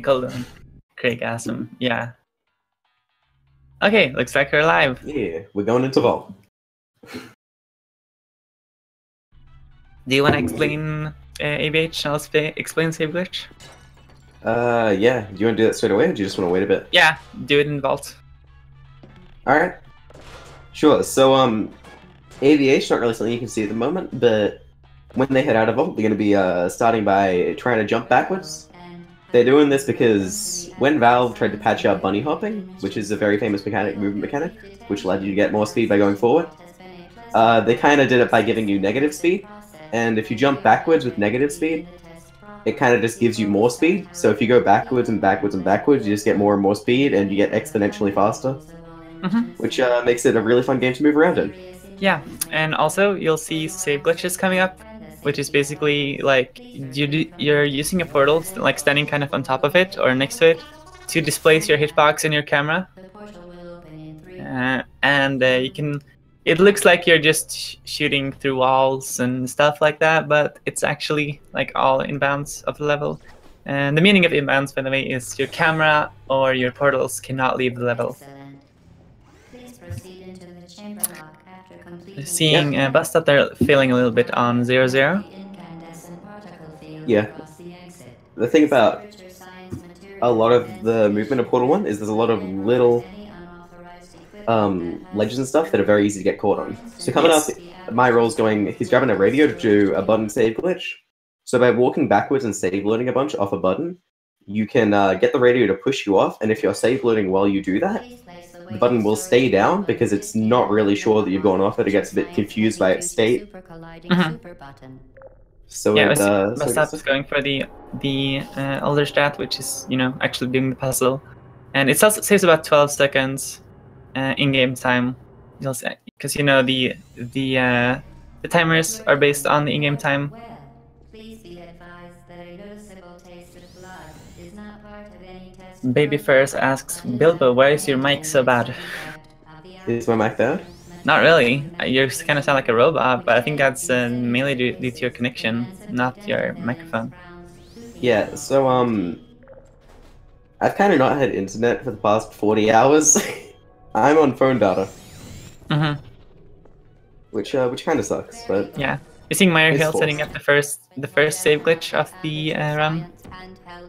Colon. Craig Asum. Yeah. Okay, looks like we're live. Yeah, we're going into Vault. Do you want to explain ABH? I'll explain Save Glitch. Yeah. Do you want to do that straight away, or do you just want to wait a bit? Yeah, do it in Vault. Alright. Sure, so, AVH, not really something you can see at the moment, but when they head out of Vault, they're going to be, starting by trying to jump backwards. They're doing this because when Valve tried to patch out bunny hopping, which is a very famous movement mechanic, which allowed you to get more speed by going forward, they kind of did it by giving you negative speed, and if you jump backwards with negative speed, it kind of just gives you more speed. So if you go backwards and backwards and backwards, you just get more and more speed, and you get exponentially faster, which makes it a really fun game to move around in. Yeah, and also you'll see save glitches coming up, which is basically like you're using a portal, like standing kind of on top of it or next to it, to displace your hitbox in your camera, and you can. It looks like you're just shooting through walls and stuff like that, but it's actually like all inbounds of the level. And the meaning of inbounds, by the way, is your camera or your portals cannot leave the level. Seeing Bust up there failing a little bit on 0-0. Yeah. The thing about a lot of the movement of Portal 1 is there's a lot of little ledges and stuff that are very easy to get caught on. So coming up, Myrol's going, he's grabbing a radio to do a button save glitch. So by walking backwards and save loading a bunch off a button, you can get the radio to push you off, and if you're save loading while you do that, the button will stay down because it's not really sure that you've gone off it. It gets a bit confused by its state. So yeah, Bastap is going for the older strat, which is actually doing the puzzle, and it saves about 12 seconds in-game time. You'll see, because the timers are based on the in-game time. Baby Ferris asks, Bilbo, why is your mic so bad? Is my mic bad? Not really. You kind of sound like a robot, but I think that's mainly due to your connection, not your microphone. Yeah, so, I've kind of not had internet for the past 40 hours. I'm on phone data. Which kind of sucks, but... Yeah. You're seeing Myrol setting up the first save glitch of the run.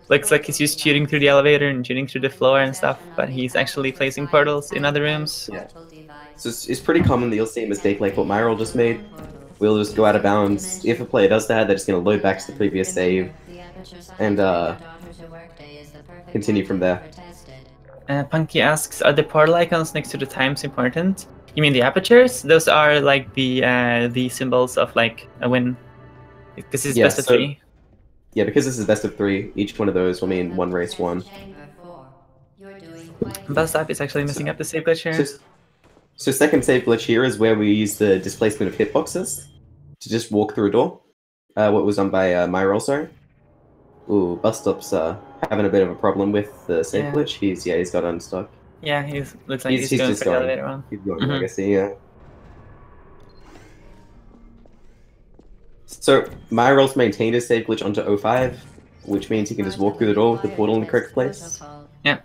Looks like he's just shooting through the elevator and shooting through the floor and stuff, but he's actually placing portals in other rooms. Yeah. So it's pretty common that you'll see a mistake like what Myrol just made. We'll just go out of bounds. If a player does that, they're just going to load back to the previous save and continue from there. Punky asks, are the portal icons next to the times important? You mean the apertures? Those are like the symbols of like a win. This is best of 3. Yeah, because this is best of 3, each one of those will mean one race won. Bustop is actually messing up the save glitch here. So second save glitch here is where we use the displacement of hitboxes to just walk through a door. What was done by Myrol, sorry. Ooh, Bustop's having a bit of a problem with the save glitch. He's got unstuck. Yeah, looks like he's going for the elevator one. He's going legacy, yeah. So Myrol's maintained his save glitch onto 05, which means he can just walk through the door with the portal in the correct place. Yeah,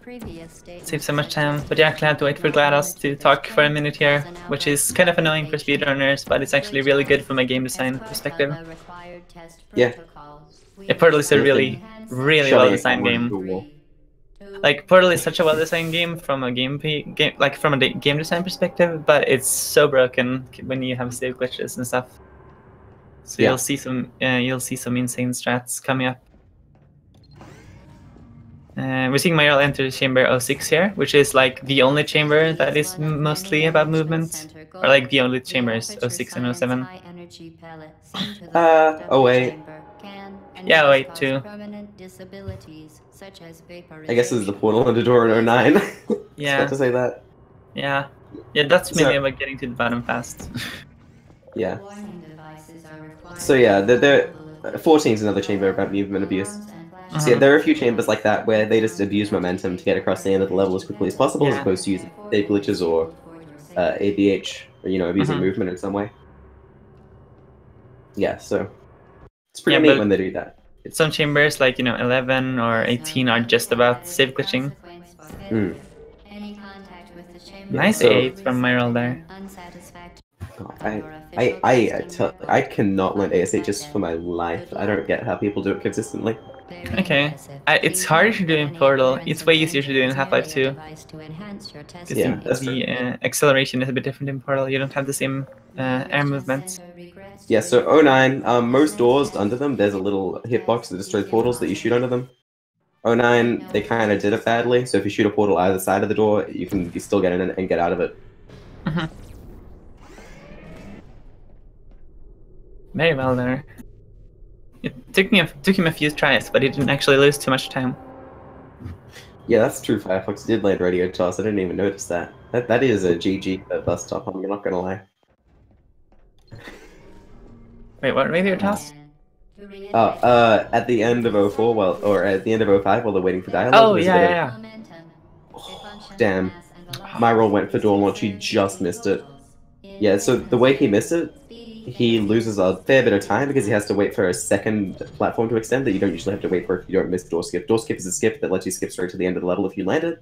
saves so much time. But yeah, I have to wait for GLaDOS to talk for a minute here, which is kind of annoying for speedrunners, but it's actually really good from a game design perspective. Yeah. Portal is a really well-designed game. Like, Portal is such a well-designed game from a game design perspective, but it's so broken when you have save glitches and stuff. So you'll see some insane strats coming up. We're seeing Myrol enter chamber 06 here, which is like the only chamber that is mostly about movement, or like the only chambers 06 and 07. 08. Yeah, 08 too. I guess this is the portal under door in 09. Yeah. About to say that. Yeah, that's mainly about getting to the bottom fast. Yeah. So yeah, the 14 is another chamber about movement abuse. So yeah, there are a few chambers like that where they just abuse momentum to get across the end of the level as quickly as possible, as opposed to using save glitches or ABH, or abusing movement in some way. Yeah, so it's pretty neat when they do that. some chambers, like 11 or 18, are just about save glitching. Mm. Nice 8 from Myrol there. I cannot learn ASH just for my life. I don't get how people do it consistently. Okay. It's harder to do in Portal. It's way easier to do in Half-Life 2. Yeah, that's true. The acceleration is a bit different in Portal. You don't have the same air movements. Yeah, so 09, most doors under them, there's a little hitbox that destroys portals that you shoot under them. 09, they kind of did it badly, so if you shoot a portal either side of the door, you still get in and get out of it. Mm-hmm. Very well there. It took him a few tries, but he didn't actually lose too much time. Yeah, that's true. Firefox did land radio toss. I didn't even notice that. That is a GG at bus stop. I'm not gonna lie. Wait, what radio toss? At the end of 04, or at the end of 05, while they're waiting for dialogue. Oh, yeah. Oh, damn. Myrol went for door launch. He just missed it. Yeah, so the way he missed it, he loses a fair bit of time because he has to wait for a second platform to extend that you don't usually have to wait for if you don't miss door skip. Door skip is a skip that lets you skip straight to the end of the level if you land it.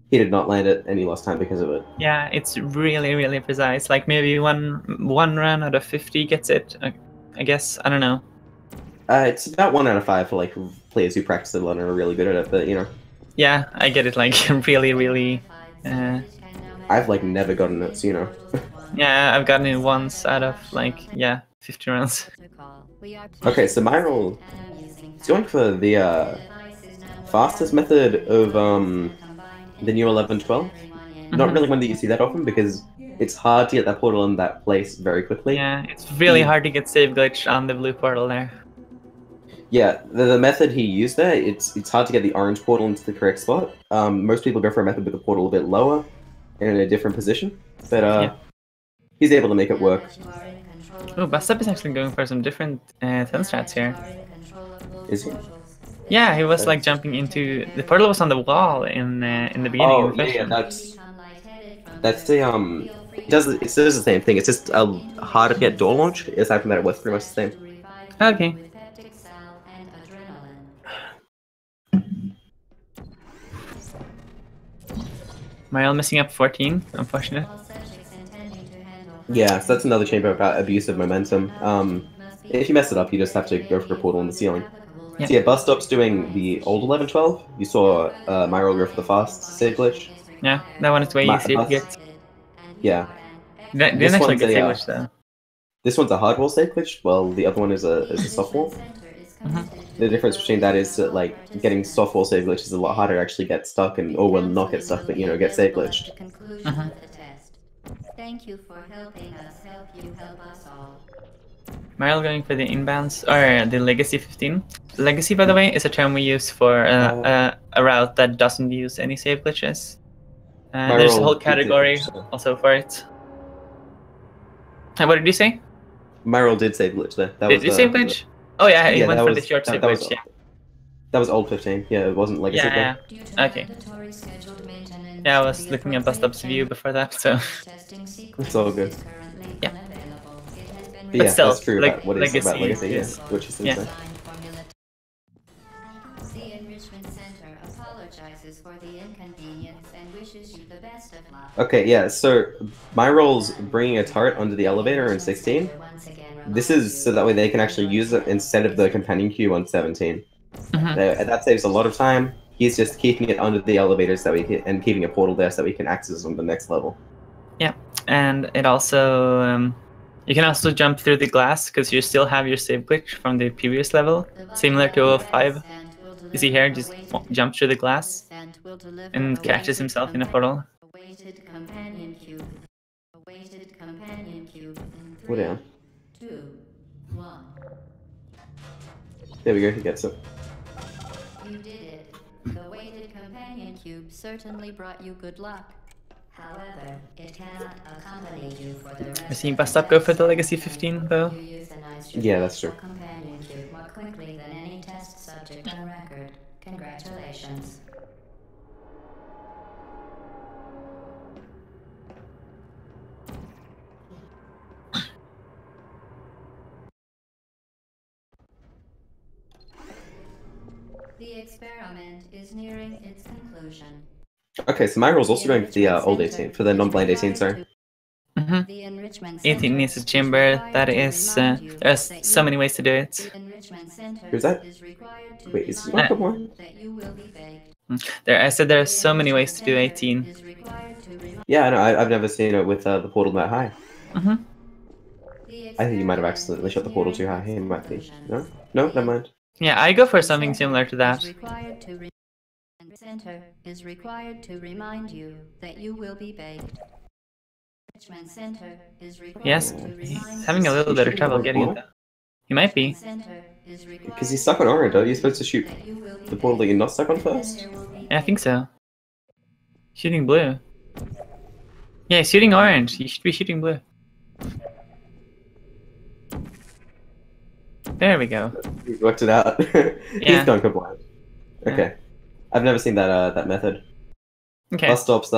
He did not land it, and he lost time because of it. Yeah, it's really, really precise. Like maybe one run out of 50 gets it. I guess. I don't know. It's about 1 out of 5 for like players who practice it a lot and are really good at it, but Yeah, I get it. Like really, really. I've like never gotten it, so Yeah, I've gotten it once out of 50 rounds. Okay, so Myrol is going for the fastest method of the new 11-12. Not really one that you see that often because it's hard to get that portal in that place very quickly. Yeah, it's really hard to get save glitch on the blue portal there. Yeah, the method he used there, it's hard to get the orange portal into the correct spot. Most people go for a method with the portal a bit lower and in a different position, but he's able to make it work. Oh, Bustop is actually going for some different turn strats here. Is he? Yeah, he was like jumping into the portal was on the wall in the beginning. Oh yeah, that's the it does the same thing. It's just harder to get door launch. Aside from that, it was pretty much the same. Okay. Myrol messing up 14. Unfortunate. Yeah, so that's another chamber about abuse of momentum. If you mess it up, you just have to go for a portal in the ceiling. Yep. So yeah, bus stop's doing the old 11-12. You saw Myrol go for the fast save glitch. Yeah, that one is way easier to get. Yeah. Didn't actually get save glitch though. This one's a hard wall save glitch, while the other one is a soft wall. The difference between that is that like getting soft wall save glitch is a lot harder to actually get stuck well, not get stuck, but get save glitched. Thank you for helping us help you help us all. Myrol going for the inbounds or the Legacy 15. Legacy, by the way, is a term we use for a route that doesn't use any save glitches. There's a whole category also for it. What did you say? Myrol did save glitch there. Did you save glitch? Oh yeah, he went for the short save glitch. Yeah. That was old 15. Yeah, it wasn't Legacy. Yeah. Okay. Yeah, I was looking at Bustop's view before that, so. It's all good. Yeah. But yeah, still, that's true about what he said about Legacy. Is, yeah, which is insane. The Enrichment Center apologizes for the inconvenience and wishes you the best of luck. Okay, yeah, so Myrol's bringing a turret under the elevator in 16. This is so that way they can actually use it instead of the companion queue on 17. That saves a lot of time. He's just keeping it under the elevators and keeping a portal there so that we can access on the next level. Yeah, and it also you can also jump through the glass because you still have your save glitch from the previous level, similar to 05. You see here, just jumps through the glass and catches himself in a portal. Go down. There we go, he gets it. You did it. The weighted companion cube certainly brought you good luck. However, it cannot accompany you for the rest. We're seeing Bustop go for the Legacy 15 though. Yeah, that's true. Companion cube more quickly than any test subject on record. Congratulations. experiment is nearing its conclusion. Okay, so Myrol's also going for the old 18, for the non-blind 18, sorry. Mm-hmm. The enrichment 18 needs a chamber. That is, there's so many ways to do it. Who's that? Wait, is he not the one? I said there are so many ways to do 18. Yeah, no, I've never seen it with the portal that high. Mm-hmm. I think you might have accidentally shut the portal too high. He might be. No? No, never mind. Yeah, I go for something similar to that. Center is required to remind you that you will be baked. Enrichment center is required Yes, he's having a little bit of trouble getting it though. He might be. Because he's stuck on orange, are you supposed to shoot the portal that you're not stuck on first? Yeah, I think so. Shooting blue. Yeah, shooting orange. You should be shooting blue. There we go. He worked it out. Yeah. He's gone compliant. Okay. I've never seen that that method. Okay. Bus stops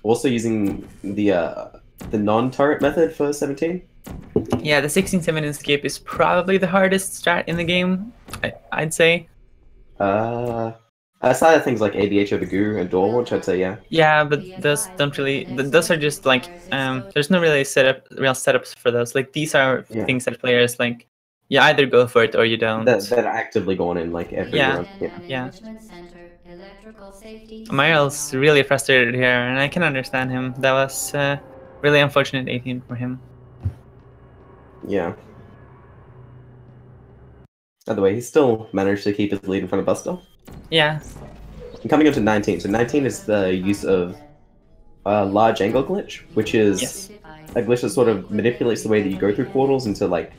also using the non-turret method for 17. Yeah, the 16-7 escape is probably the hardest strat in the game, I'd say. Aside of things like ADH over goo and door launch, I'd say yeah. Yeah, but those don't really. Those are just like there's no really real setups for those. Like these are things that players like. You either go for it or you don't. That are actively going in like every run. Yeah. Myrol's really frustrated here, and I can understand him. That was really unfortunate 18 for him. Yeah. By the way, he still managed to keep his lead in front of Buster. Yeah. And coming up to 19. So 19 is the use of large angle glitch, which is a glitch that sort of manipulates the way that you go through portals into like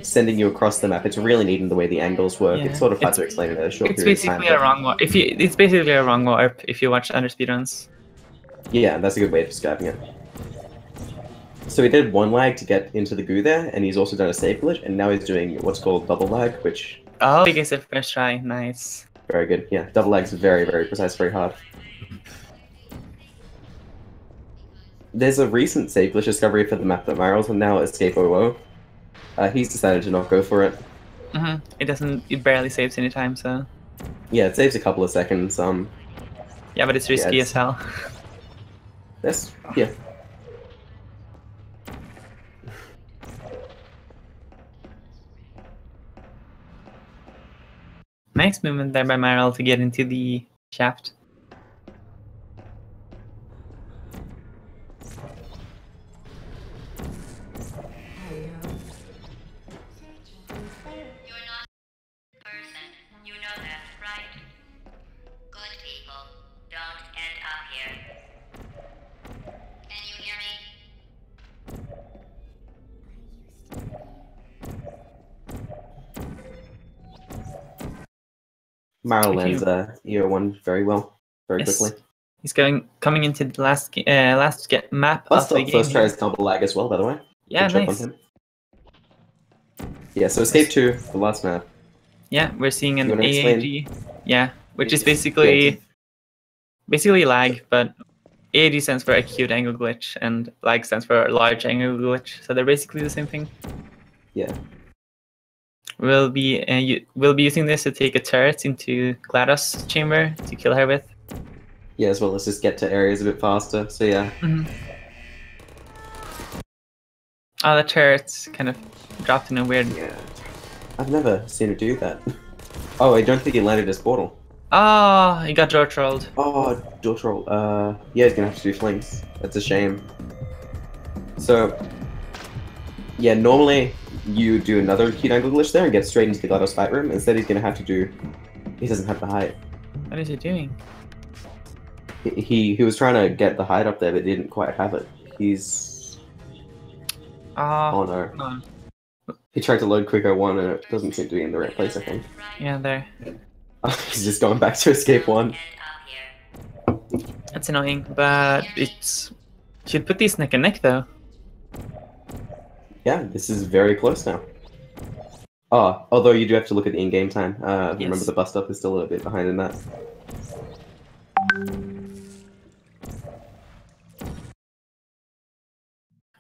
sending you across the map. It's really neat in the way the angles work. Yeah. It's sort of hard to explain in a short period of time. It's basically a wrong warp. It's basically a wrong warp if you watch under speedruns. Yeah, that's a good way of describing it. So he did one lag to get into the goo there, and he's also done a save glitch, and now he's doing what's called double lag, which... Oh, he gets it first try. Nice. Very good. Yeah, double lag's very, very precise, very hard. There's a recent save glitch discovery for the map that Myrol's on now, Escape OO. He's decided to not go for it. It barely saves any time, so... Yeah, it saves a couple of seconds. Yeah, but it's risky as hell. Yeah. Nice movement there by Myrol to get into the shaft. Myrol lands year one very well, very quickly. He's coming into the last map Bus of the stop game. first tries double lag as well, by the way. Yeah, Good nice. job on him. Yeah, so Escape 2, the last map. Yeah, we're seeing an AAG. Yeah, which is basically lag, but AAG stands for acute angle glitch, and lag stands for large angle glitch. So they're basically the same thing. Yeah. We'll be using this to take a turret into GLaDOS chamber to kill her with. Yeah, as well as just get to areas a bit faster. So yeah. Oh, the turret's kind of dropped in a weird. Yeah. I've never seen her do that. Oh, I don't think he landed his portal. Oh, he got door trolled. Oh, door troll. Yeah, he's gonna have to do flings. That's a shame. So, yeah, normally you do another acute angle glitch there and get straight into the GLaDOS fight room. Instead, he's gonna have to do. He doesn't have the height. What is he doing? He was trying to get the height up there, but didn't quite have it. He's. Oh no. He tried to load quick 01 and it doesn't seem to be in the right place, I think. Yeah, there. He's just going back to Escape 1. That's annoying, but it's... Should put these neck and neck, though. Yeah, this is very close now. Oh, although you do have to look at the in-game time. Remember the bus stop is still a little bit behind in that.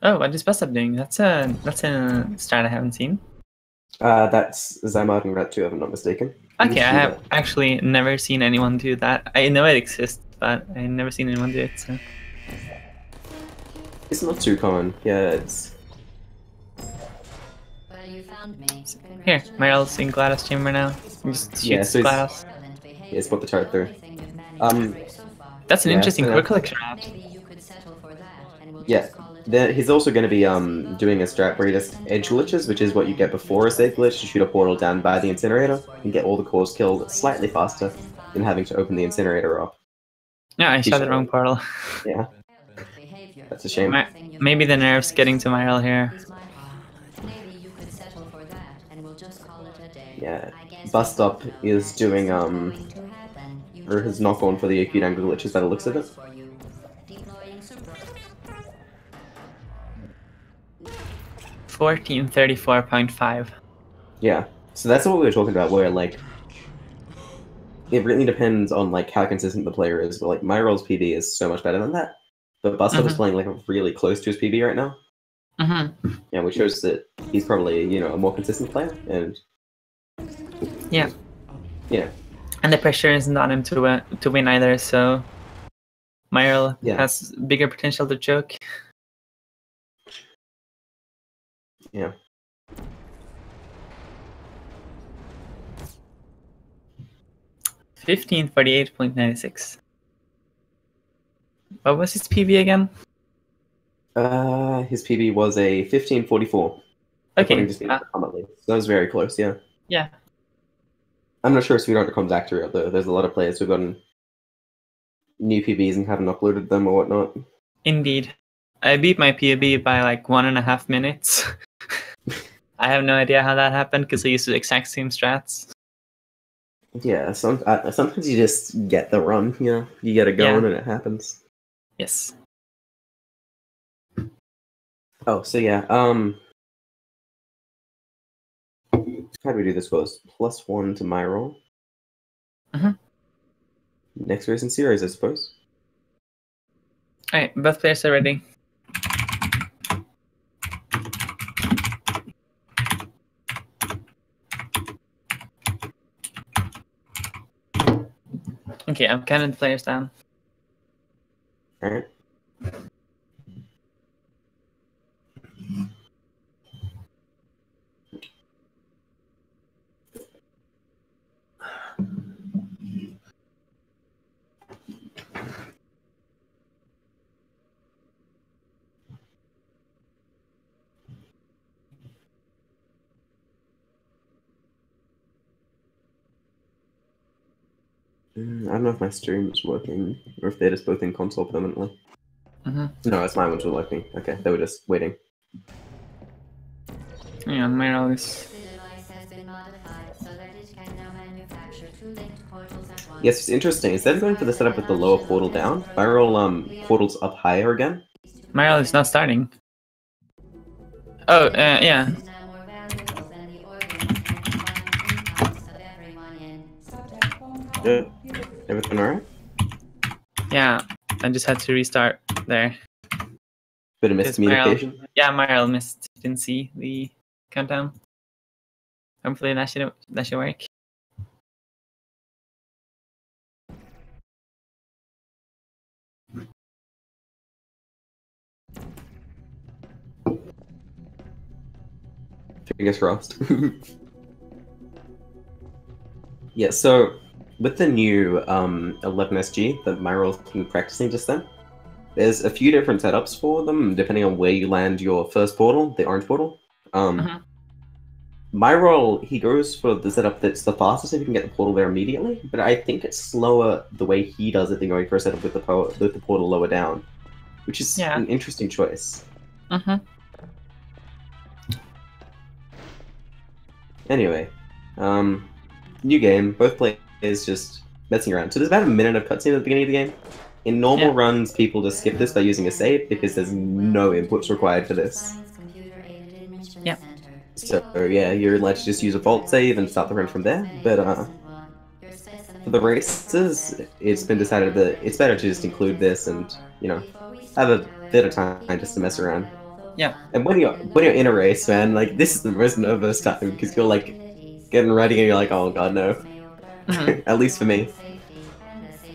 Oh, what is bus stop doing? That's a strat I haven't seen. That's Zymard and Rat 2, if I'm not mistaken. Okay, I have actually never seen anyone do that. I know it exists, but I've never seen anyone do it. So It's not too common. Yeah, it's. Well, you found me. here, Myrol's in GLaDOS chamber now. Just shoots Yeah, so it's- GLaDOS. Yeah, it's what the turret through. That's an Yeah, interesting so quick now- collection route. Maybe you could settle for that, and we'll Yeah, just call it then he's also going to be doing a strat where he does edge glitches, which is what you get before a save glitch to shoot a portal down by the incinerator and get all the cores killed slightly faster than having to open the incinerator up. Yeah, I shot the wrong portal. Yeah, behavior. that's a shame. Maybe the nerf's getting to Myrol here. Is my heart. Maybe you could settle for that, and we'll just call it a day. Yeah, I guess Bus Stop we both know is that doing isn't going to happen. You or has not gone for the acute angle glitches by the looks of it. for you. Deploying surprise. 1434.5. Yeah, so that's what we were talking about, where like it really depends on like how consistent the player is. But like Myrol's PB is so much better than that. But Bus Stop is playing like really close to his PB right now. Yeah, which shows that he's probably a more consistent player, and Yeah. Yeah. And the pressure isn't on him to win either, so Myrol has bigger potential to choke. Yeah. $1548.96. What was his PB again? His PB was a 1544. Okay. So that was very close, yeah. Yeah. I'm not sure if Speedrunner.com's accurate, though. There's a lot of players who've gotten new PBs and haven't uploaded them or whatnot. Indeed. I beat my PB by like 1.5 minutes. I have no idea how that happened because I used the exact same strats. Yeah, sometimes you just get the run, you get it going and it happens. Yes. Oh, so yeah, how do we do this? Was +1 to Myrol. Next race in series, I suppose. Alright, both players are ready. Okay, I'm counting the players down. Alright. I don't know if my stream is working, or if they're just both in console permanently. No, it's my ones were working. Okay, they were just waiting. Yeah, Myrol is... Yes, it's interesting. Instead of going for the setup with the lower portal down, Myrol portals up higher again. Myrol is not starting. Oh, yeah. Good. Everything alright? Yeah, I just had to restart there. Bit of miscommunication? Myrol missed. Didn't see the countdown. Hopefully that should work. Fingers crossed. Yeah, so with the new 11SG that Myrol's been practicing just then, there's a few different setups for them depending on where you land your first portal, the orange portal. Myrol, he goes for the setup that's the fastest if you can get the portal there immediately, but I think it's slower the way he does it than going for a setup with the portal lower down, which is an interesting choice. Anyway, new game, both players just messing around. So there's about a minute of cutscene at the beginning of the game. In normal runs, people just skip this by using a save because there's no inputs required for this. Yeah. So yeah, you're allowed to just use a vault save and start the run from there. But for the races, it's been decided that it's better to just include this and have a bit of time just to mess around. Yeah. And when you're in a race, man, like this is the most nervous time because you're like getting ready and you're like, oh god, no. At least for me.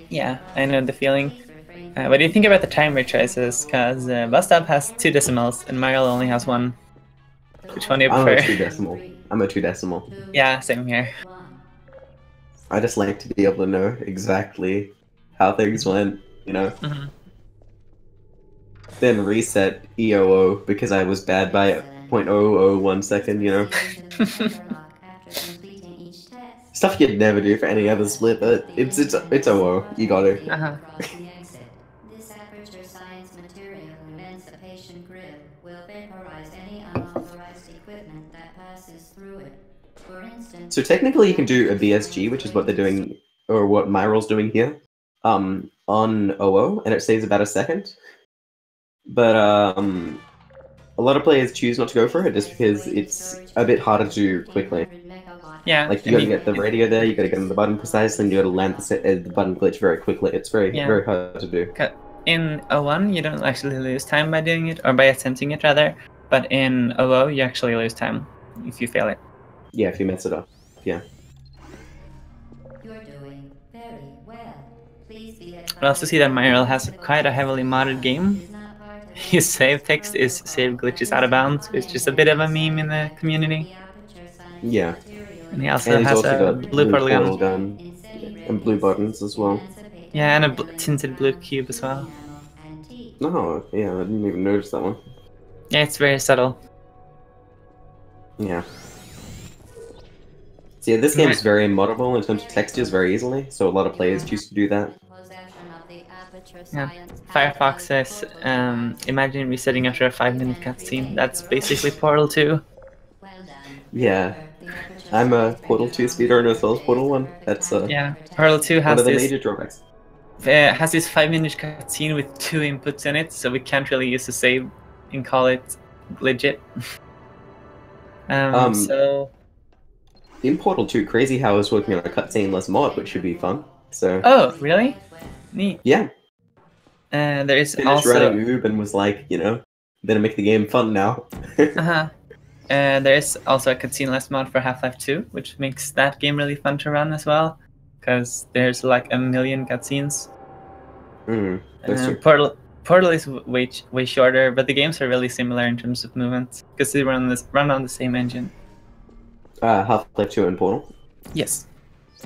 Yeah, I know the feeling. What do you think about the timer choices? Because busstop has 2 decimals and Myrol only has 1. Which one do you I'm a prefer? 2 decimal. I'm a 2 decimal. Yeah, same here. I just like to be able to know exactly how things went, you know. Then reset EOO because I was bad by 0.001 second, you know. Stuff you'd never do for any other split, but it's OO. You got it. This aperture science material emancipation grid will vaporize any unauthorized equipment that passes through it. For instance, So technically you can do a BSG, which is what they're doing, or what Myrol's doing here, on OO, and it saves about a second. But a lot of players choose not to go for it just because it's a bit harder to do quickly. Yeah, Like you gotta get the radio there, you gotta get on the button precisely, and you gotta land the button glitch very quickly. It's very hard to do. In O1, you don't actually lose time by doing it, or by attempting it rather. But in OO, you actually lose time if you fail it. Yeah, if you mess it up. Yeah. You're doing very well. Please be I also see that Myrol has quite a heavily modded game. His save text is save glitches out of bounds, which is a bit of a meme in the community. Yeah. And he also has a blue portal gun. And blue buttons as well. Yeah, and a tinted blue cube as well. Oh, yeah, I didn't even notice that one. Yeah, it's very subtle. Yeah. So yeah, this game is very moddable in terms of textures very easily, so a lot of players choose to do that. Yeah. Firefox says, imagine resetting after a 5-minute cutscene. That's basically Portal 2. Yeah. I'm a Portal 2 speedrunner as well as Portal 1. That's yeah, Portal 2 has one of the this major drawbacks. Has this 5-minute cutscene with 2 inputs in it, so we can't really use the save and call it legit. So in Portal 2, Crazy How is working on a cutscene-less mod, which should be fun. So. Oh, really? Neat. Yeah. There is Finished also running Oob and was like, you know, gonna make the game fun now. There is also a cutscene-less mod for Half-Life 2, which makes that game really fun to run as well, because there's like a million cutscenes. That's true. Portal is way shorter, but the games are really similar in terms of movement because they run on the same engine. Half-Life 2 and Portal? Yes.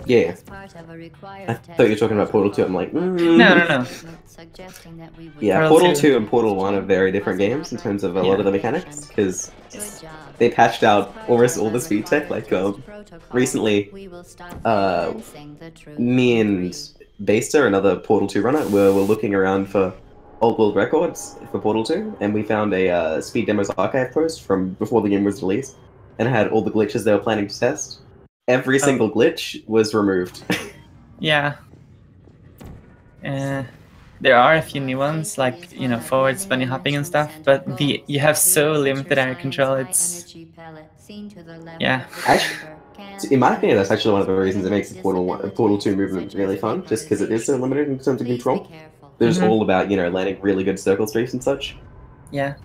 Yeah. I thought you were talking about Portal 2. I'm like, No. Yeah, Portal 2 and Portal 1 are very different games in terms of a lot of the mechanics, because they patched out almost all the speed tech. Like, recently, me and Basta, another Portal 2 runner, were looking around for old world records for Portal 2, and we found a Speed Demos archive post from before the game was released, and it had all the glitches they were planning to test. Every single glitch was removed. Yeah. There are a few new ones, like, you know, forwards, bunny hopping and stuff, but you have so limited air control, it's... Yeah. Actually, in my opinion, that's actually one of the reasons it makes the Portal 2 movement really fun, just because it is so limited in terms of control. There's all about, you know, landing really good circle streaks and such. Yeah.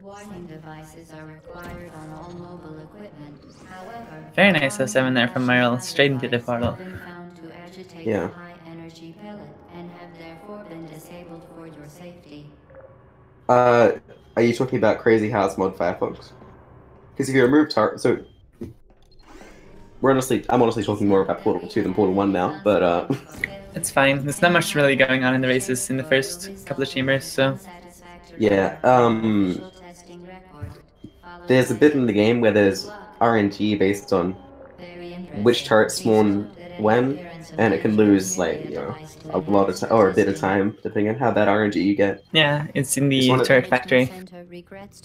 Warning devices are required on all mobile equipment. However, very nice 07 there from Myrol, straight into the portal. Yeah. High-energy pellet and have therefore been disabled for your safety. Are you talking about Crazy House mod Firefox? Because if you remove so I'm honestly talking more about Portal 2 than Portal 1 now, but it's fine. There's not much really going on in the races in the first couple of chambers, so yeah. There's a bit in the game where there's RNG based on which turrets spawn when, and it can lose, like, you know, a lot of time or a bit of time depending on how bad RNG you get. Yeah, it's in the turret factory.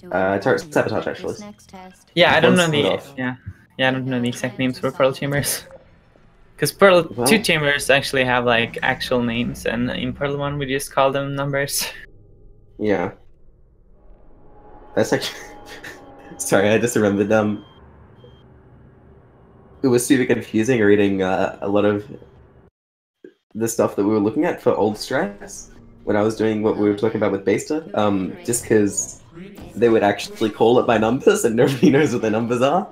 Turret sabotage, actually. Yeah, I don't know I don't know the exact names for Portal chambers. Because Portal 2 chambers actually have like actual names, and in Portal 1 we just call them numbers. Yeah. That's actually... Sorry, I just remembered, it was super confusing reading a lot of the stuff that we were looking at for old strats when I was doing what we were talking about with Basta, just because they would actually call it by numbers and nobody knows what the numbers are.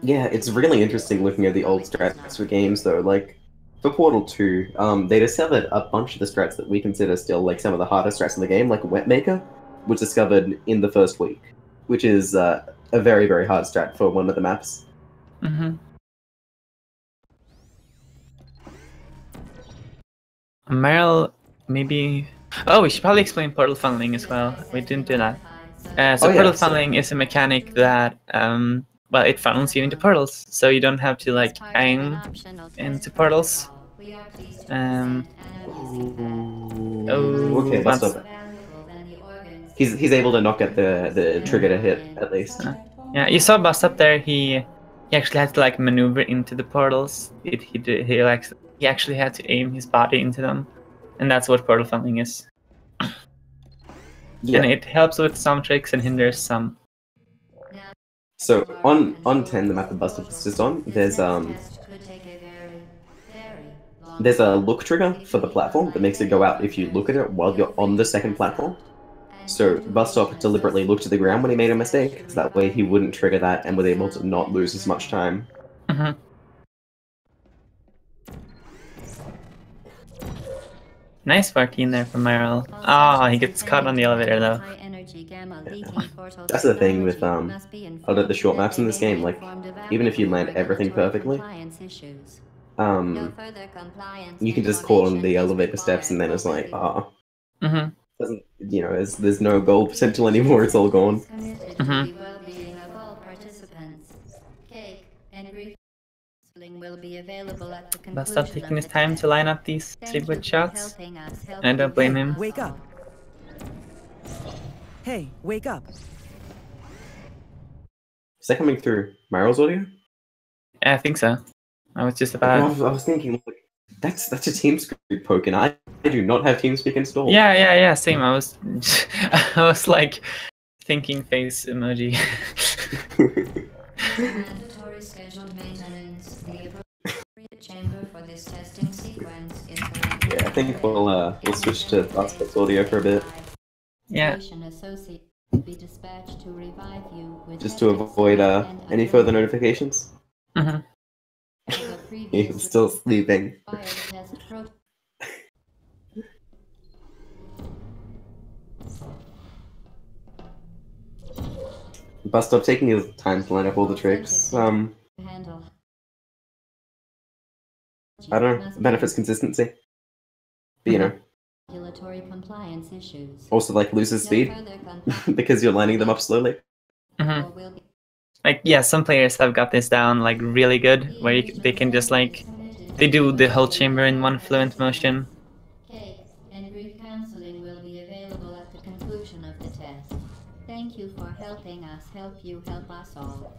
Yeah, it's really interesting looking at the old strats for games though. Like for Portal 2, they discovered a bunch of the strats that we consider still like some of the hardest strats in the game, like Wetmaker, was discovered in the first week, which is a very, very hard strat for one of the maps. Myrol, maybe. Oh, we should probably explain portal funneling as well. We didn't do that. So portal funneling is a mechanic that, well, it funnels you into portals, so you don't have to like aim into portals. Okay, bust up. He's able to not get the trigger to hit at least. Yeah, you saw Bust up there. He actually had to like maneuver into the portals. He actually had to aim his body into them, and that's what portal funneling is. Yeah. And it helps with some tricks and hinders some. So on 10, the map that Bust Up is just on, there's a look trigger for the platform that makes it go out if you look at it while you're on the second platform. So Busstop deliberately looked at the ground when he made a mistake, so that way he wouldn't trigger that and was able to not lose as much time. Nice work in there from Myrol. Oh, he gets caught on the elevator though. That's the thing with a lot of the short maps in this game, like even if you land everything perfectly, you can just call on the elevator steps and then it's like, doesn't, you know, there's no goal potential anymore, it's all gone. Bustop taking his time to line up these secret shots. And I don't blame him. Wake up. Hey, wake up. Is that coming through Myrol's audio? Yeah, I think so. I was just about. I was thinking, like, that's a TeamSpeak poke, and I do not have TeamSpeak installed. Yeah. Same. I was, I was like, thinking face emoji. Mandatory scheduled maintenance. The appropriate chamber for this testing sequence is Yeah, I think we'll switch to Bustop's audio for a bit. Yeah. Be dispatched to revive you with just to avoid any further notifications. He's still sleeping. Bustop taking his time to line up all the tricks. I don't know, benefits consistency. But you know. Also, like, loses speed because you're lining them up slowly. Like, yeah, some players have got this down like really good, where they can just like they do the whole chamber in one fluent motion. Cake and brief counseling will be available at the conclusion of the test. Thank you for helping us help you help us all.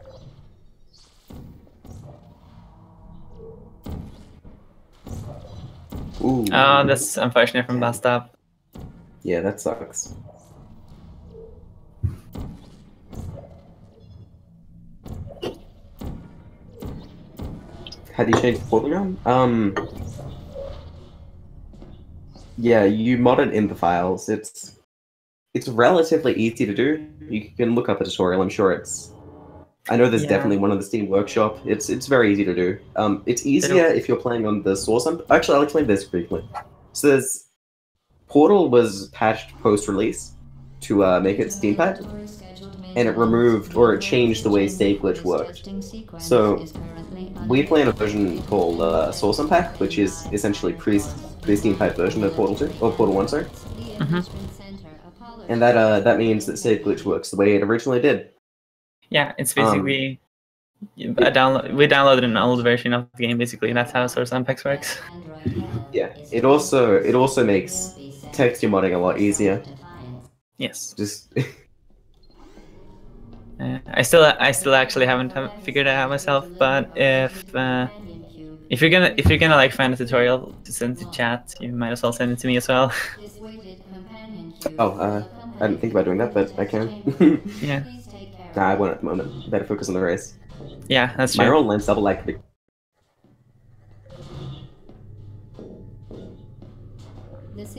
Ooh. Oh, that's unfortunate from Bustop. Yeah, that sucks. How do you change the portal gun? Yeah, you mod it in the files. It's relatively easy to do. You can look up a tutorial. I'm sure it's. I know there's definitely one on the Steam Workshop. It's very easy to do. It's easier if you're playing on the source. Actually, I'll explain this briefly. So there's Portal was patched post-release to make it Steam packed, and it removed or it changed the way save glitch worked. So we play in a version called Source Unpack, which is essentially pre-Steam packed version of Portal 2 or Portal 1, sorry. And that means that save glitch works the way it originally did. Yeah, it's basically we downloaded an old version of the game. Basically, that's how Source Unpacks works. Yeah, it also makes texture modding a lot easier. Yes. Just. I still actually haven't figured it out myself, but if you're gonna like find a tutorial to send to chat, you might as well send it to me as well. Oh, I didn't think about doing that, but I can. Yeah. Nah, I won't at the moment. Better focus on the race. Yeah, that's true. Myrol lands double like.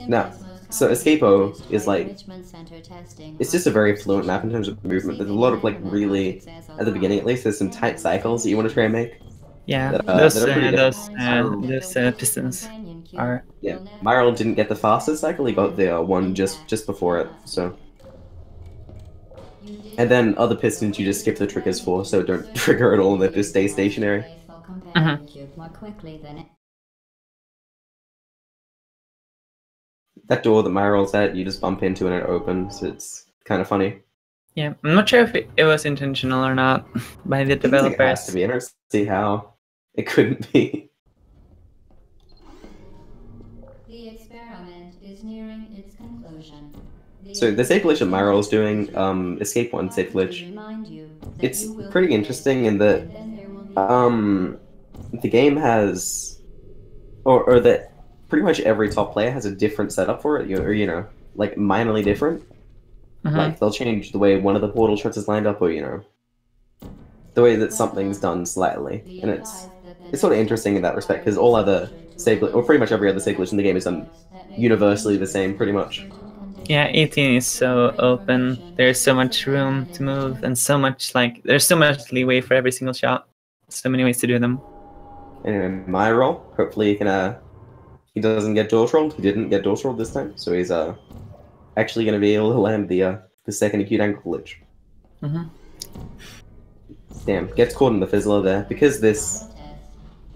Now, So Escapo is like, Enrichment Center testing. it's just a very fluent map in terms of movement. There's a lot of like really, at the beginning at least, there's some tight cycles that you want to try and make. Yeah, That are pretty different. those pistons are. Yeah, Myrol didn't get the fastest cycle. He got the one just before it. So, and then other pistons you just skip the triggers for, so don't trigger at all, and they just stay stationary. That door that Myrol's at, you just bump into and it opens. It's kind of funny. Yeah, I'm not sure if it was intentional or not by the I think it developers. has to be. I don't see how it couldn't be. The experiment is nearing its conclusion. So the safe glitch that Myrol's doing, Escape 1 safe glitch, it's pretty interesting in that the game has, or that pretty much every top player has a different setup for it, or, you know, like minorly different. Like they'll change the way one of the portal shots is lined up, or, you know, the way that something's done slightly. And it's sort of interesting in that respect, because all other safe glitch, or pretty much every other safe glitch in the game is done universally the same, pretty much. Yeah, 18 is so open. There's so much room to move, and so much there's so much leeway for every single shot. So many ways to do them. Anyway, Myrol, hopefully he doesn't get door trolled. He didn't get door trolled this time, so he's actually going to be able to land the second acute angle glitch. Damn, gets caught in the fizzler there because this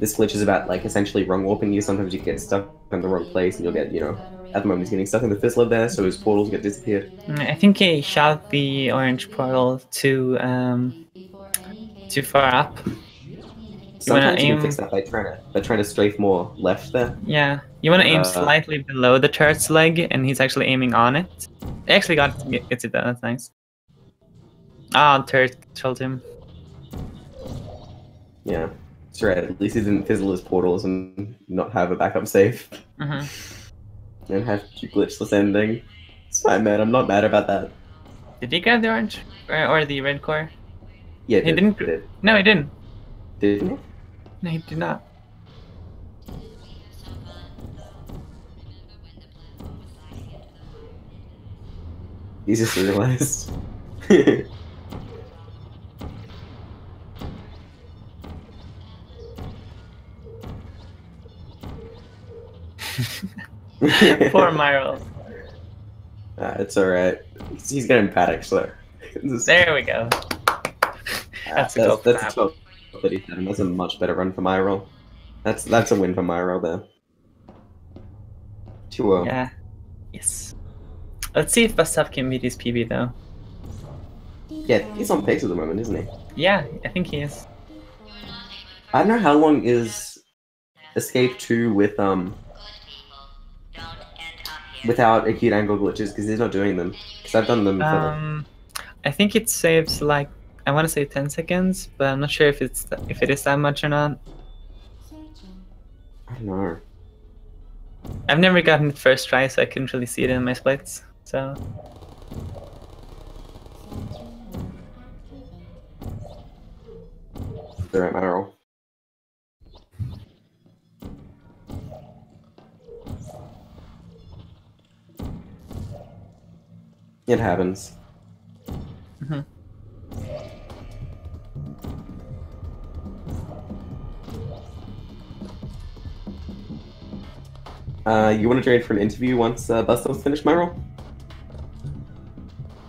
glitch is about like essentially rung warping you. Sometimes you get stuck in the wrong place, and you'll get, you know, at the moment he's getting stuck in the fizzler there, so his portals get disappeared. I think he shot the orange portal too far up. Sometimes you can fix that by trying to strafe more left there. Yeah, you want to aim slightly below the turret's leg, and he's actually aiming on it. He actually gets it done. That's nice. Ah, turret trolled him. Yeah, that's right. At least he didn't fizzle his portals and not have a backup save. And have to glitchless ending. It's fine, man. I'm not mad about that. Did he grab the orange or the red core? Yeah, he didn't. No, he didn't. Didn't he? No, he did not. He just realized. Poor Myrol. It's alright. He's getting panicked, so. There we go. That's a 12 37. That's a much better run for Myrol. That's a win for Myrol there. 2-0. Yeah. Yes. Let's see if Bustop can beat his PB though. Yeah, he's on pace at the moment, isn't he? Yeah, I think he is. I don't know how long is Escape 2 with without acute angle glitches, because he's not doing them. Because I've done them for I think it saves like, I want to say 10 seconds, but I'm not sure if it is that much or not. I don't know. I've never gotten it first try, so I couldn't really see it in my splits. So. They're at Myrol. It happens. You want to trade for an interview once Bustop's finished, Myrol?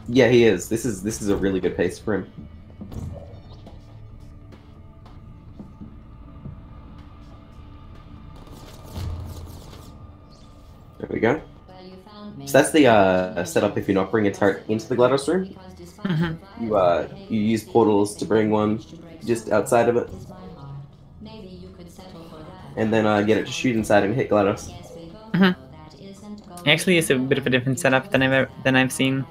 Yeah, he is. This is a really good pace for him. There we go. So that's the setup if you're not bringing a turret into the GLaDOS room. You use portals to bring one just outside of it. And then get it to shoot inside and hit GLaDOS. Actually, it's a bit of a different setup than I've seen.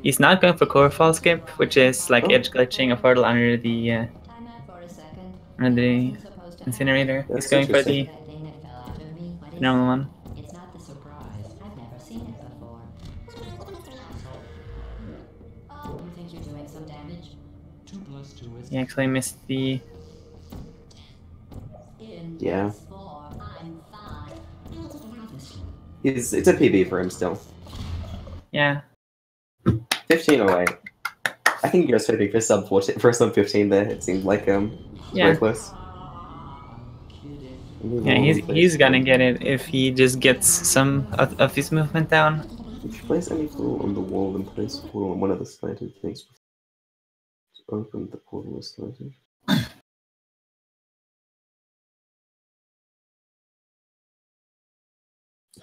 He's not going for core fall skip, which is like edge glitching a portal under the incinerator. That's He's going for the normal one. He actually missed the. Yeah. It's a PB for him still. Yeah. 15 away. I think you're hoping for sub 14, for sub 15 there. It seemed like very close. Yeah, he's gonna get it if he just gets some of his movement down. If you place any portal on the wall, then place a portal on one of the slanted things. Open the portal is slanted.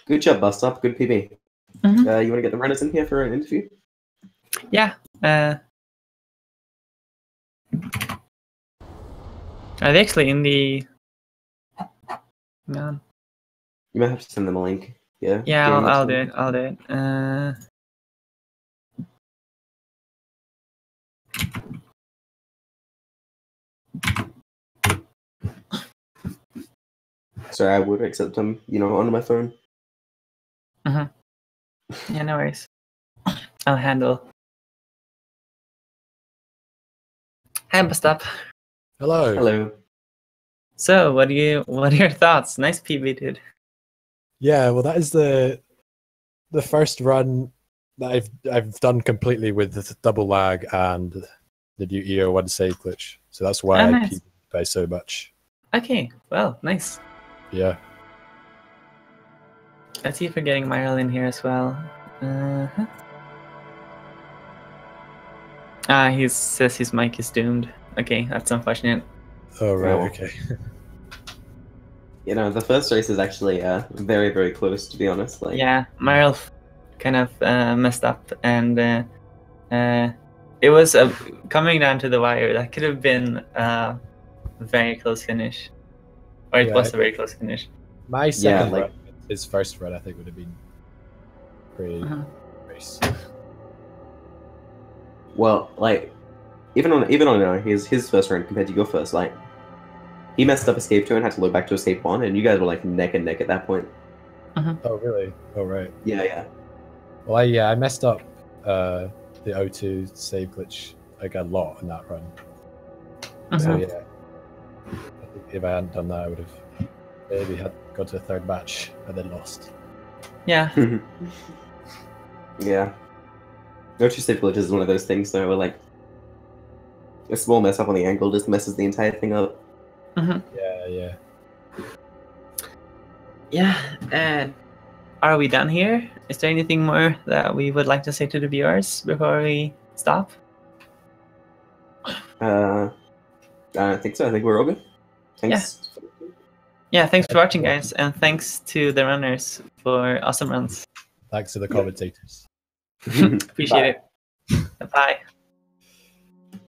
Good job, Bust Up. Good PB. Mm-hmm. You want to get the runners in here for an interview? Yeah. Are they actually in the? No. You might have to send them a link. Yeah. Yeah, I'll do it. I'll do it. Sorry, I would accept them. On my phone. Yeah, no worries. I'll handle. Hi, Bustop. Hello. Hello. So, what are your thoughts? Nice PB, dude. Yeah, well, that is the first run that I've done completely with double lag and the new EO1 save glitch. So that's why I nice. PB'd by so much. Okay, well, nice. Yeah. Let's see if we're getting Myrol in here as well. He says his mic is doomed. Okay, that's unfortunate. Oh, right, Oh. okay. The first race is actually very, very close, to be honest. Like, yeah, Myrol kind of messed up, and it was coming down to the wire. That could have been a very close finish, or it was a very close finish. My second run, his first run, I think would have been pretty race. Well, like, even on his first run compared to your first, like, he messed up escape 2 and had to load back to escape 1, and you guys were like neck and neck at that point. Oh, really? Oh, right. Yeah. Well, I messed up the O2 save glitch like a lot in that run. So yeah, I think if I hadn't done that, I would have maybe got to a third match and then lost. Yeah. Yeah. O2 save glitch is one of those things though, where like a small mess up on the angle just messes the entire thing up. Yeah. Are we done here? Is there anything more that we would like to say to the viewers before we stop? I don't think so. I think we're all good. Thanks. Yeah, thanks for watching, guys, and thanks to the runners for awesome runs. Thanks to the commentators. Appreciate it. Bye.